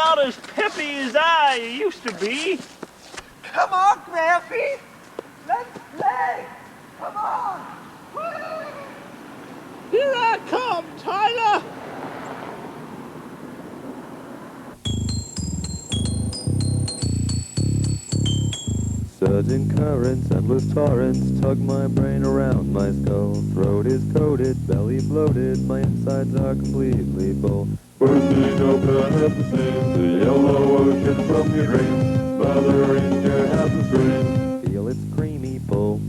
not as peppy as I used to be. Come on, Grampy! Let's play! Come on! Woo! Here I come, Tyler! Sudden currents, endless torrents, tug my brain around my skull. Throat is coated, belly bloated, my insides are completely full. Bursting open at the seams, the yellow ocean from your dreams, smothering your happy screams. Feel its creamy pull.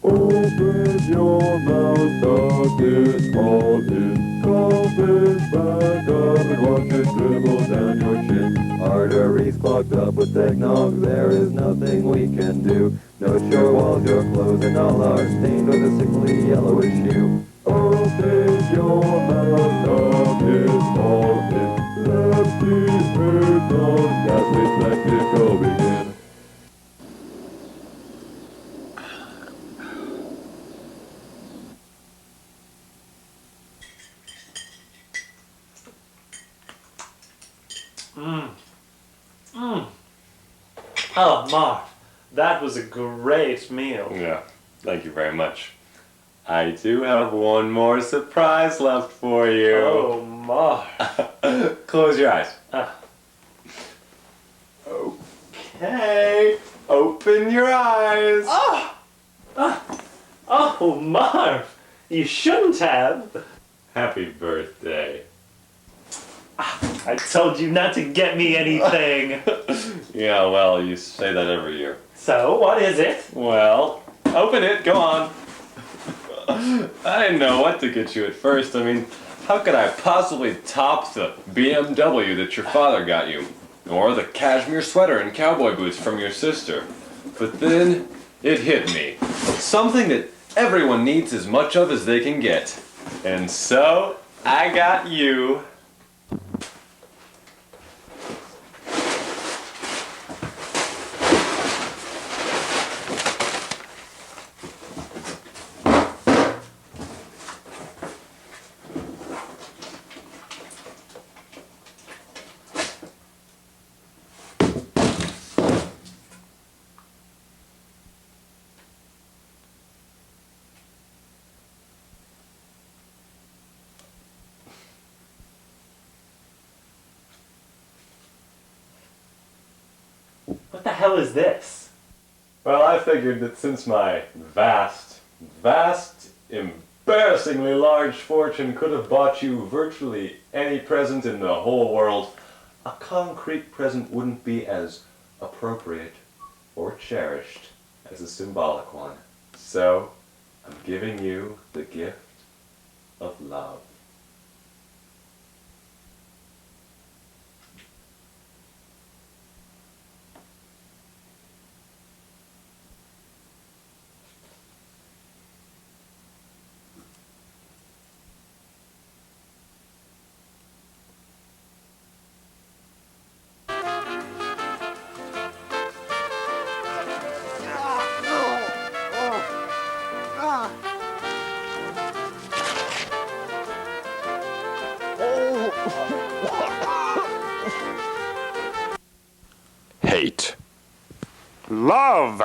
Open your mouth, dog is falling. Coffin back up and watch it dribble down your chin. Arteries clogged up with eggnog, there is nothing we can do. Note your walls, your clothes, and all are stained with a sickly yellowish hue. Open your mouth, dog is falling. Lefty eggnog, ghastly spectacle begin. Oh, Marv, that was a great meal. Yeah, thank you very much. I do have one more surprise left for you. Oh, Marv. Close your eyes. Okay, open your eyes. Oh, Marv, you shouldn't have. Happy birthday. I told you not to get me anything. Yeah, well, you say that every year. So, what is it? Well, open it, go on. I didn't know what to get you at first. I mean, how could I possibly top the BMW that your father got you? Or the cashmere sweater and cowboy boots from your sister? But then, it hit me. Something that everyone needs as much of as they can get. And so, I got you. What the hell is this? Well, I figured that since my vast, embarrassingly large fortune could have bought you virtually any present in the whole world, a concrete present wouldn't be as appropriate or cherished as a symbolic one. So, I'm giving you the gift of love. Hate. Love.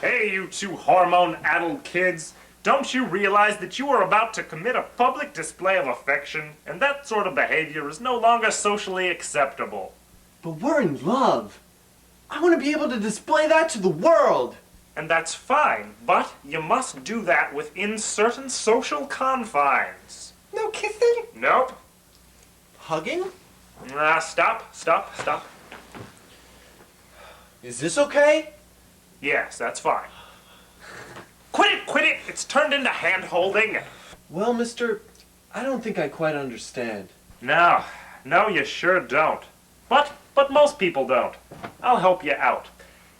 Hey, you two hormone-addled kids. Don't you realize that you are about to commit a public display of affection, and that sort of behavior is no longer socially acceptable? But we're in love. I want to be able to display that to the world. And that's fine, but you must do that within certain social confines. No kissing? Nope. Hugging? Stop. Is this okay? Yes, that's fine. Quit it! It's turned into hand-holding. Well, mister, I don't think I quite understand. No, you sure don't. But most people don't. I'll help you out.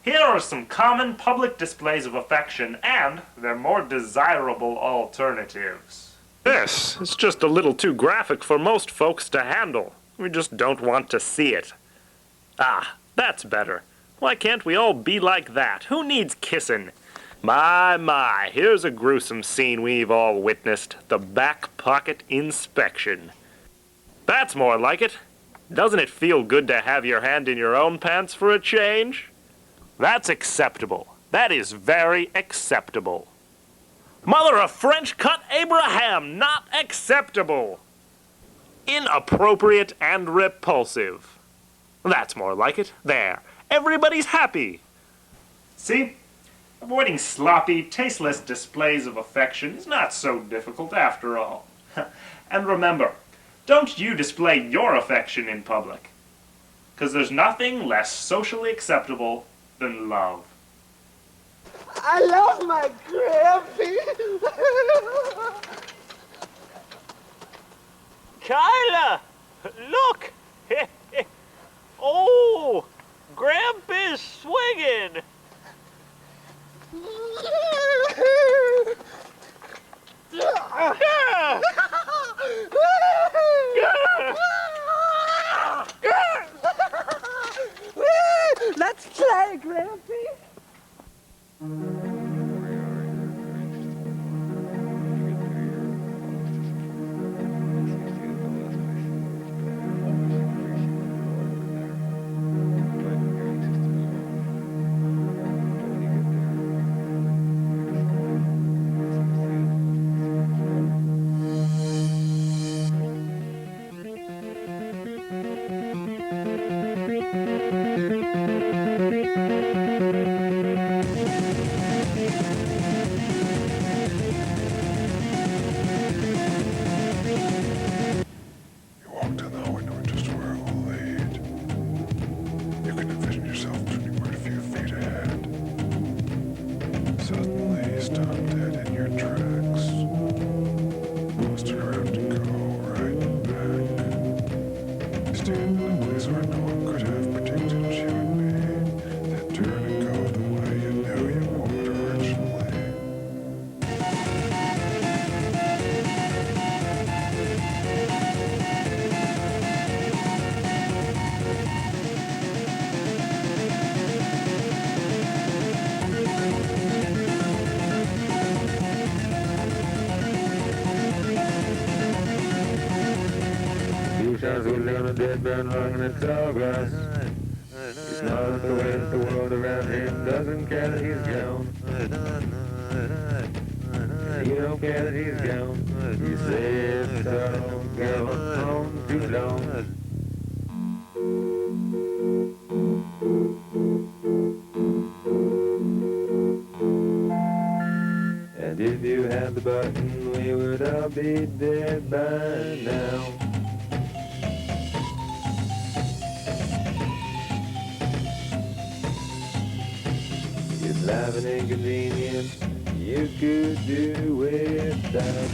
Here are some common public displays of affection and their more desirable alternatives. This is just a little too graphic for most folks to handle. We just don't want to see it. Ah, that's better. Why can't we all be like that? Who needs kissing? My, here's a gruesome scene we've all witnessed. The back pocket inspection. That's more like it. Doesn't it feel good to have your hand in your own pants for a change? That's acceptable. That is very acceptable. Mother of French cut Abraham, not acceptable. Inappropriate and repulsive. That's more like it. There. Everybody's happy. See? Avoiding sloppy, tasteless displays of affection is not so difficult after all. And remember, don't you display your affection in public. 'Cause there's nothing less socially acceptable than love. I love my Grampy. Kyla! Look! Oh! Grampy's swinging! Let's play, Grampy. Shots will down a dead man lying in the tall grass. He smiles at the way that the world around him doesn't care that he's gone. He don't care that he's gone. He says, don't go home too long. And if you had the button, we would all be dead by now. Life an inconvenience you could do without.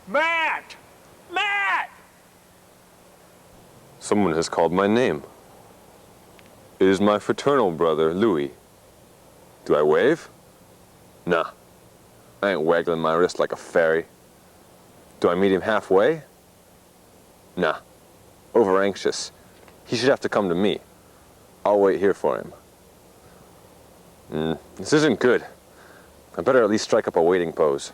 Matt! Matt! Someone has called my name. It is my fraternal brother, Louis. Do I wave? Nah. I ain't waggling my wrist like a fairy. Do I meet him halfway? Nah. Over anxious. He should have to come to me. I'll wait here for him. This isn't good. I better at least strike up a waiting pose.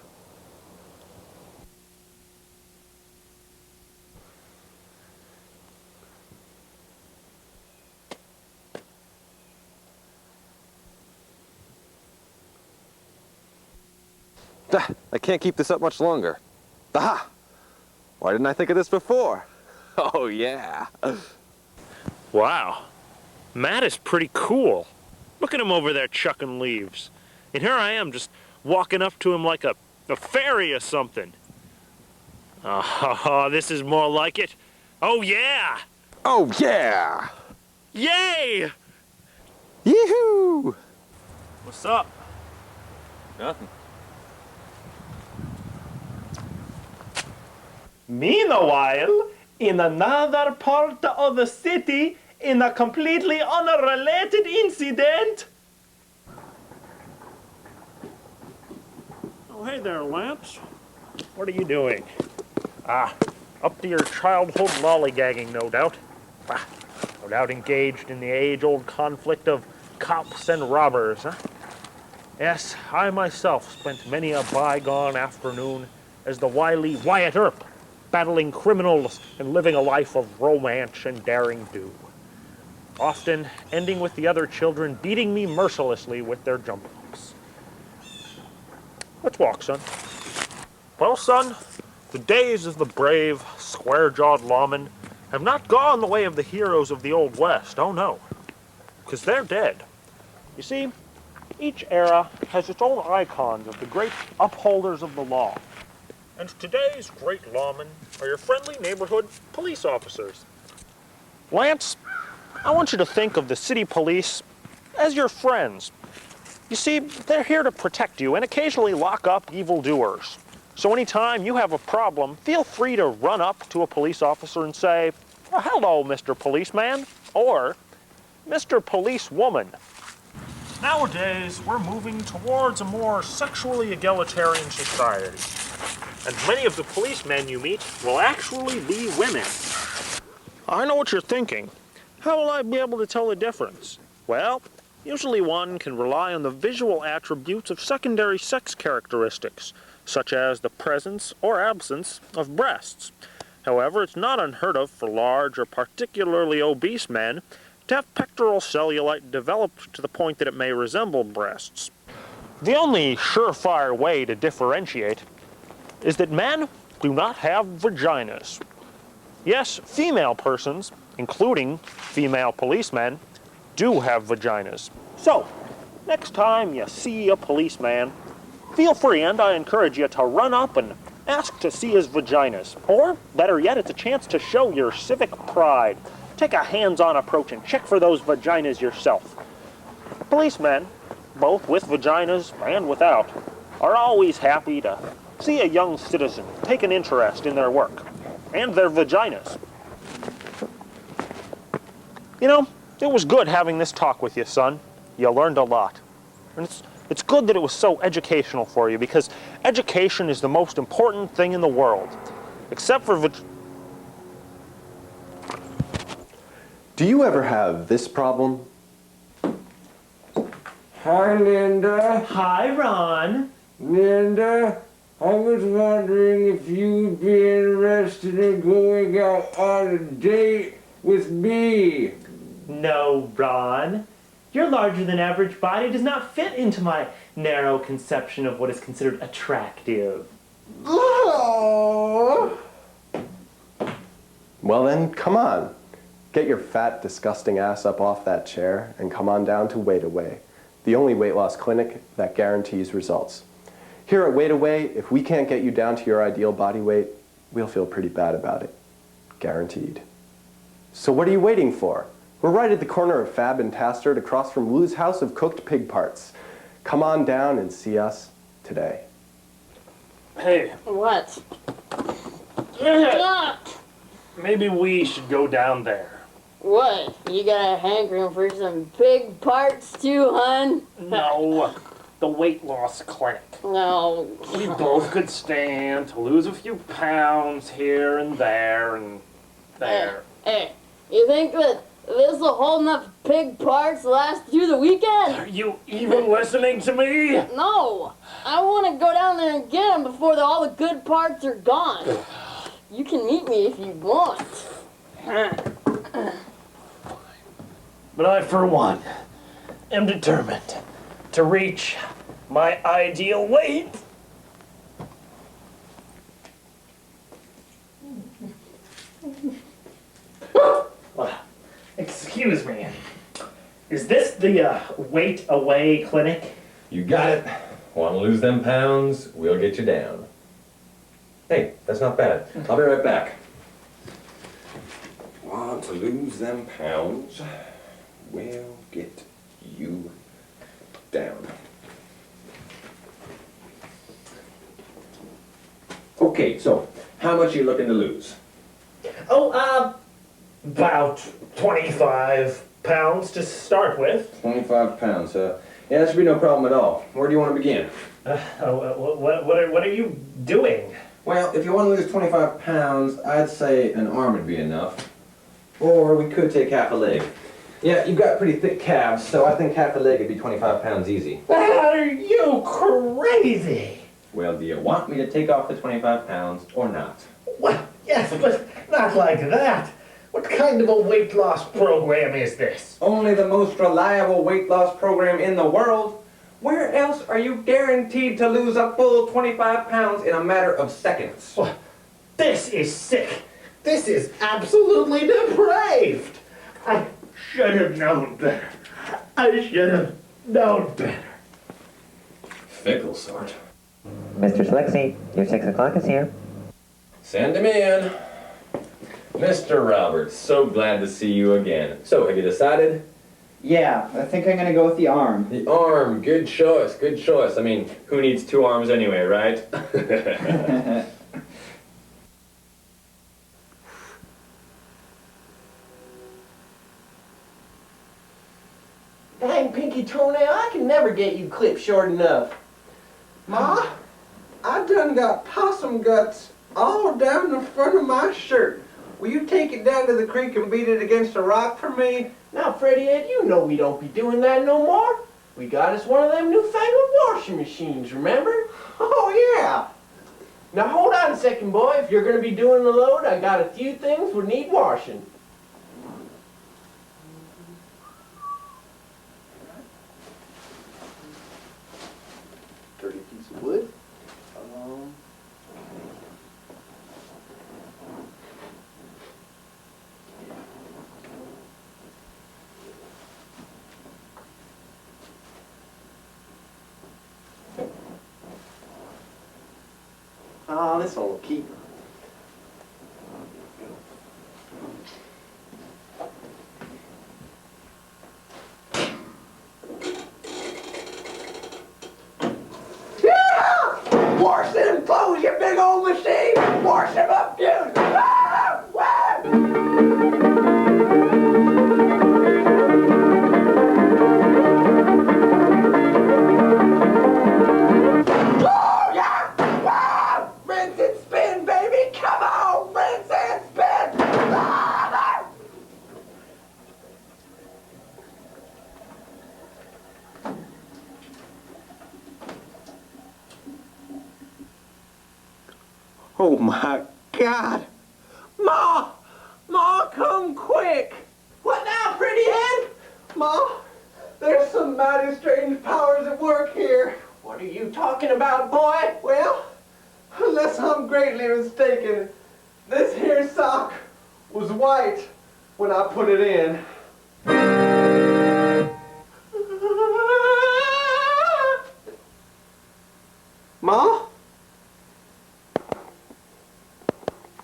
I can't keep this up much longer. Aha! Why didn't I think of this before? Oh, yeah. Wow. Matt is pretty cool. Look at him over there chucking leaves. And here I am just walking up to him like a fairy or something. Oh, this is more like it. Oh, yeah! Oh, yeah! Yay! Yee-hoo! What's up? Nothing. Meanwhile, in another part of the city, in a completely unrelated incident. Oh, hey there, Lance. What are you doing? Ah, up to your childhood lollygagging, no doubt. Ah, no doubt engaged in the age-old conflict of cops and robbers, huh? Yes, I myself spent many a bygone afternoon as the wily Wyatt Earp, battling criminals and living a life of romance and daring do. Often ending with the other children beating me mercilessly with their jump ropes. Let's walk, son. Well, son, the days of the brave, square-jawed lawmen have not gone the way of the heroes of the Old West, oh no, because they're dead. You see, each era has its own icons of the great upholders of the law. And today's great lawmen are your friendly neighborhood police officers. Lance, I want you to think of the city police as your friends. You see, they're here to protect you and occasionally lock up evildoers. So anytime you have a problem, feel free to run up to a police officer and say, "Oh, hello, Mr. Policeman," or "Mr. Policewoman." Nowadays, we're moving towards a more sexually egalitarian society. And many of the policemen you meet will actually be women. I know what you're thinking. How will I be able to tell the difference? Well, usually one can rely on the visual attributes of secondary sex characteristics, such as the presence or absence of breasts. However, it's not unheard of for large or particularly obese men to have pectoral cellulite developed to the point that it may resemble breasts. The only surefire way to differentiate is that men do not have vaginas. Yes, female persons, including female policemen, do have vaginas. So, next time you see a policeman, feel free, and I encourage you to run up and ask to see his vaginas. Or, better yet, it's a chance to show your civic pride. Take a hands-on approach and check for those vaginas yourself. Policemen, both with vaginas and without, are always happy to see a young citizen take an interest in their work and their vaginas. You know, it was good having this talk with you, son. You learned a lot. And it's good that it was so educational for you, because education is the most important thing in the world. Except for Do you ever have this problem? Hi, Linda. Hi, Ron. Linda, I was wondering if you'd be interested in going out on a date with me. No, Ron. Your larger than average body does not fit into my narrow conception of what is considered attractive. Oh. Well then, come on. Get your fat, disgusting ass up off that chair and come on down to Weight Away, the only weight loss clinic that guarantees results. Here at Weight Away, if we can't get you down to your ideal body weight, we'll feel pretty bad about it. Guaranteed. So what are you waiting for? We're right at the corner of Fab and Tastard across from Lou's House of Cooked Pig Parts. Come on down and see us today. Hey, What? maybe we should go down there. What? You got a hankering for some pig parts too, hun? No, the weight loss clinic. No. We both could stand to lose a few pounds here and there and there. Hey, you think that this will hold enough pig parts to last through the weekend? Are you even listening to me? No. I want to go down there and get them before all the good parts are gone. You can meet me if you want. But I, for one, am determined to reach my ideal weight. Excuse Excuse me. Is this the weight away clinic? You got it. Want to lose them pounds? We'll get you down. Hey, that's not bad. I'll be right back. Want to lose them pounds? We'll get you down. Okay, so how much are you looking to lose? Oh, about 25 pounds to start with. 25 pounds, huh? Yeah, that should be no problem at all. Where do you want to begin? What are you doing? Well, if you want to lose 25 pounds, I'd say an arm would be enough. Or we could take half a leg. Yeah, you've got pretty thick calves, so I think half a leg would be 25 pounds easy. Are you crazy? Well, do you want me to take off the 25 pounds or not? Well, yes, but not like that. What kind of a weight loss program is this? Only the most reliable weight loss program in the world. Where else are you guaranteed to lose a full 25 pounds in a matter of seconds? Well, this is sick. This is absolutely depraved. I should have known better. I should have known better. Fickle sort. Mr. Slexy, your 6 o'clock is here. Send him in. Mr. Roberts, so glad to see you again. So, have you decided? Yeah, I think I'm gonna go with the arm. The arm, good choice, good choice. I mean, who needs 2 arms anyway, right? Dang, Pinky Toenail, I can never get you clipped short enough. Ma, I done got possum guts all down the front of my shirt. Will you take it down to the creek and beat it against a rock for me? Now, Freddie Ed, you know we don't be doing that no more. We got us one of them newfangled washing machines, remember? Oh, yeah. Now, hold on a second, boy. If you're going to be doing the load, I got a few things would need washing. Dirty piece of wood. Oh, this will keep. Yeah! Wash them clothes, you big old machine! Wash them up, dude! Ah! Oh, yeah! Ah! Rinse and spin, baby! Come on! Rinse and spin! Ah! Oh my God! Ma! Ma, come quick! What now, pretty head? Ma, there's some mighty strange powers at work here. What are you talking about, boy? Well, unless I'm greatly mistaken, this here sock was white when I put it in. Ma?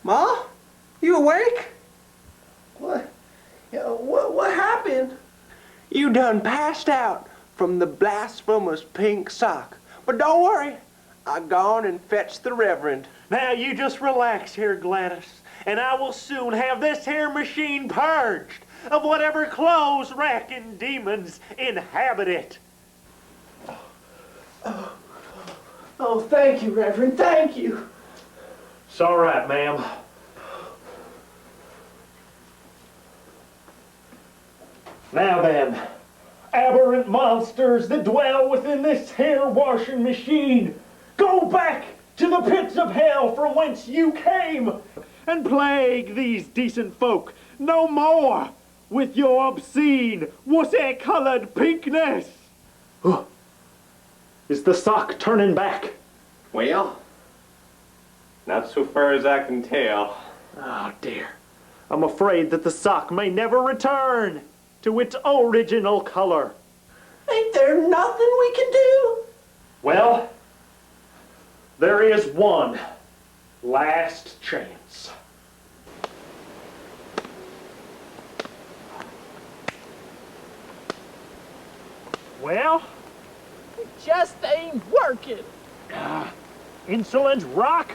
Ma? You awake? What? Yeah, what happened? You done passed out from the blasphemous pink sock. But don't worry, I gone and fetched the Reverend. Now you just relax here, Gladys, and I will soon have this here machine purged of whatever clothes-racking demons inhabit it. Oh, thank you, Reverend, thank you. It's all right, ma'am. Now then, aberrant monsters that dwell within this hair washing machine, go back to the pits of hell from whence you came, and plague these decent folk no more with your obscene, wussy-colored pinkness. Is the sock turning back? Well, not so far as I can tell. Oh dear, I'm afraid that the sock may never return. to its original color. Ain't there nothing we can do? Well, there is one last chance. Well, it just ain't working. Insolent rock.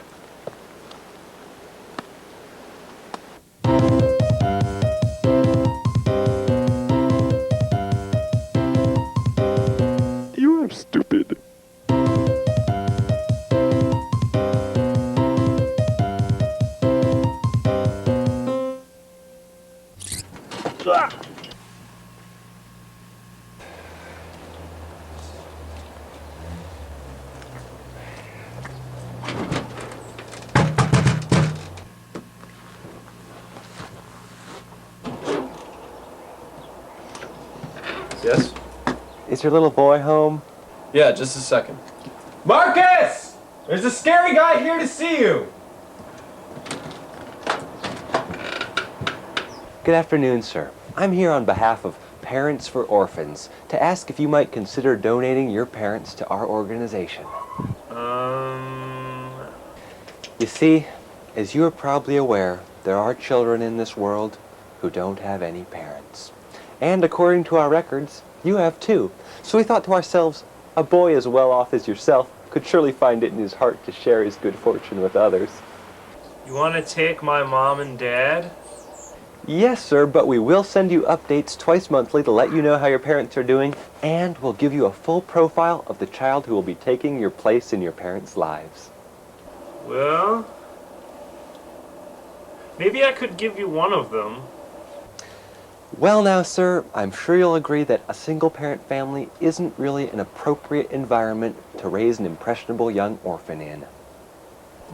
You are stupid. Ah! Yes? Is your little boy home? Yeah, just a second. Marcus! There's a scary guy here to see you! Good afternoon, sir. I'm here on behalf of Parents for Orphans to ask if you might consider donating your parents to our organization. You see, as you are probably aware, there are children in this world who don't have any parents. And according to our records, you have too. So we thought to ourselves, a boy as well off as yourself could surely find it in his heart to share his good fortune with others. You want to take my mom and dad? Yes, sir, but we will send you updates twice monthly to let you know how your parents are doing, and we'll give you a full profile of the child who will be taking your place in your parents' lives. Well, maybe I could give you one of them. Well now, sir, I'm sure you'll agree that a single-parent family isn't really an appropriate environment to raise an impressionable young orphan in.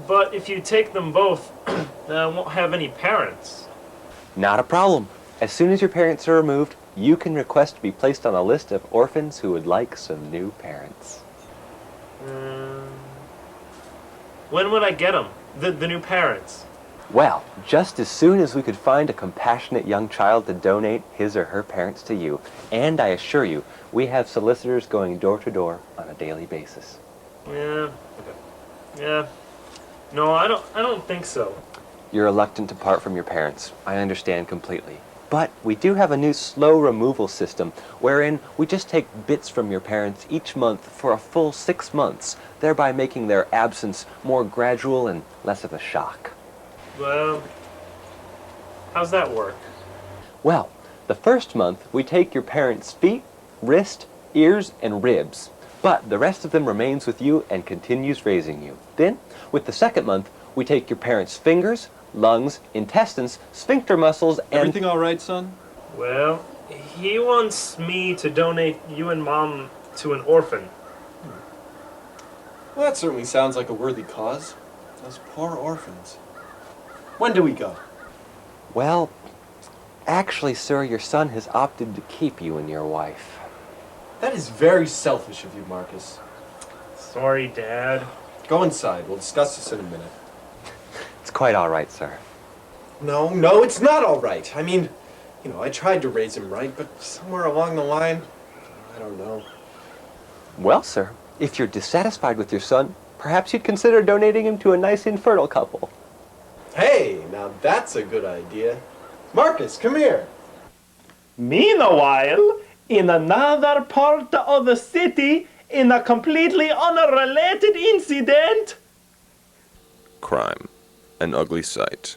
But if you take them both, then I won't have any parents. Not a problem. As soon as your parents are removed, you can request to be placed on a list of orphans who would like some new parents. When would I get them? The new parents? Well, just as soon as we could find a compassionate young child to donate his or her parents to you. And I assure you, we have solicitors going door to door on a daily basis. Yeah. No, I don't think so. You're reluctant to part from your parents. I understand completely. But we do have a new slow removal system wherein we just take bits from your parents each month for a full 6 months, thereby making their absence more gradual and less of a shock. Well, how's that work? Well, the first month we take your parents' feet, wrist, ears, and ribs, but the rest of them remains with you and continues raising you. Then, with the second month, we take your parents' fingers, lungs, intestines, sphincter muscles, and... Everything all right, son? Well, he wants me to donate you and Mom to an orphan. Well, that certainly sounds like a worthy cause. Those poor orphans. When do we go? Well, actually, sir, your son has opted to keep you and your wife. That is very selfish of you, Marcus. Sorry, Dad. Go inside. We'll discuss this in a minute. It's quite all right, sir. No, it's not all right. I mean, I tried to raise him right, but somewhere along the line, I don't know. Well, sir, if you're dissatisfied with your son, perhaps you'd consider donating him to a nice infertile couple. Hey, now that's a good idea. Marcus, come here. Meanwhile, in another part of the city, in a completely unrelated incident... Crime. An ugly sight.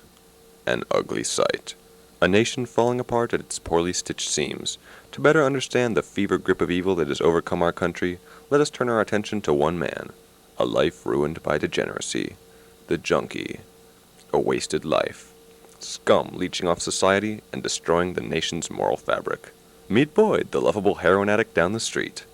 An ugly sight. A nation falling apart at its poorly stitched seams. To better understand the fever grip of evil that has overcome our country, let us turn our attention to one man. A life ruined by degeneracy. The junkie. A wasted life. Scum leeching off society and destroying the nation's moral fabric. Meet Boyd, the lovable heroin addict down the street.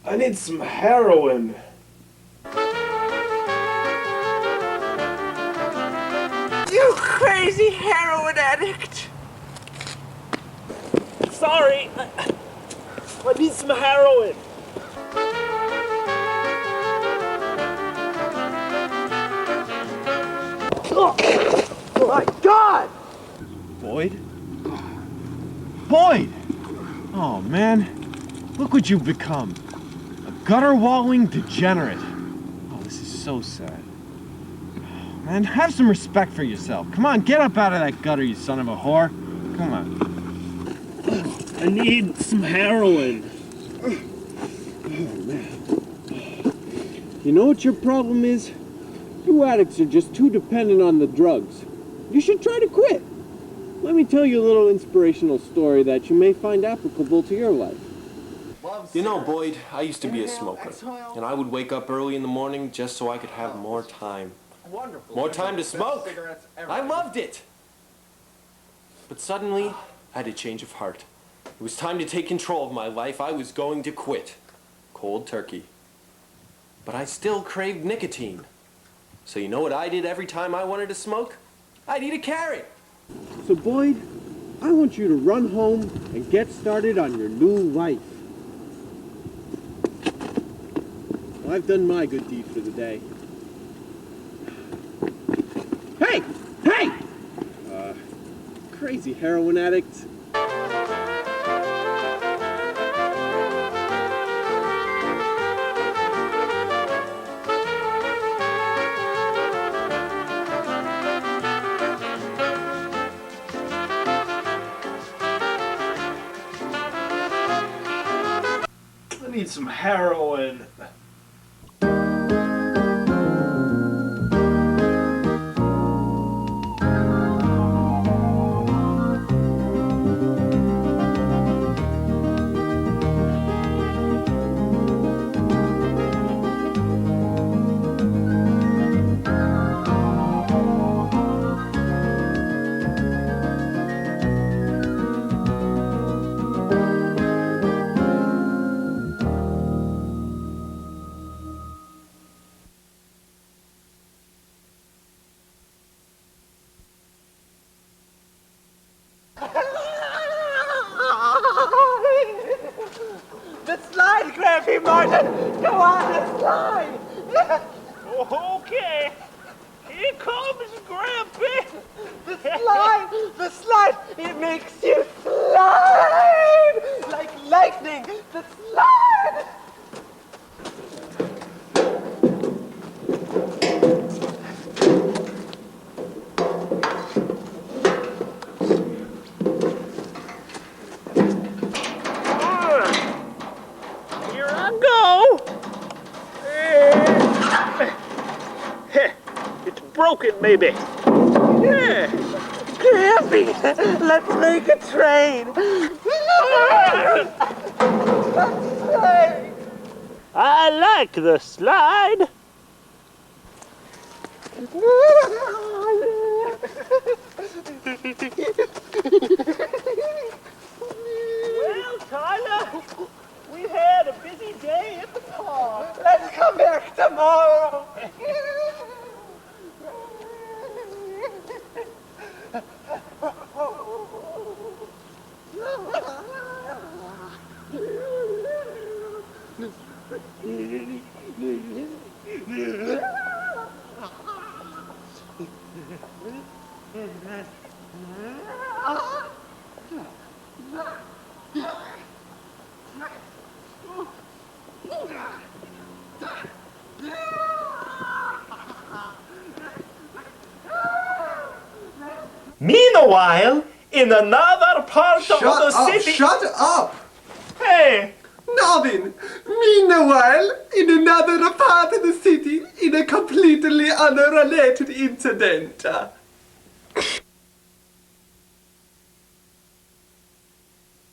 I need some heroin. You crazy heroin addict! Sorry, I need some heroin. Oh my God! Boyd? Boyd! Oh, man. Look what you've become. A gutter-wallowing degenerate. Oh, this is so sad. Man, have some respect for yourself. Come on, get up out of that gutter, you son of a whore. Come on. I need some heroin. Oh, man. You know what your problem is? You addicts are just too dependent on the drugs. You should try to quit. Let me tell you a little inspirational story that you may find applicable to your life. You know, Boyd, I used to be a smoker, and I would wake up early in the morning just so I could have more time. More time to smoke. I loved it. But suddenly, I had a change of heart. It was time to take control of my life. I was going to quit. Cold turkey. But I still craved nicotine. So you know what I did every time I wanted to smoke? I'd eat a carrot. So, Boyd, I want you to run home and get started on your new life. Well, I've done my good deed for the day. Hey! Hey! Crazy heroin addict. I need some heroin. The slide, Grampy Martin! Go on the slide! Okay. Here comes Grampy. The slide! It makes you slide! Like lightning! The slide! Here I go. It's broken, maybe. Yeah. Grampy! Let's make a train! I like the slide. Well, Tyler, we've had a busy day at the park. Let's come back tomorrow! Meanwhile, in another part of the city... Shut up! Hey! Nothing! Meanwhile, in another part of the city, in a completely unrelated incident.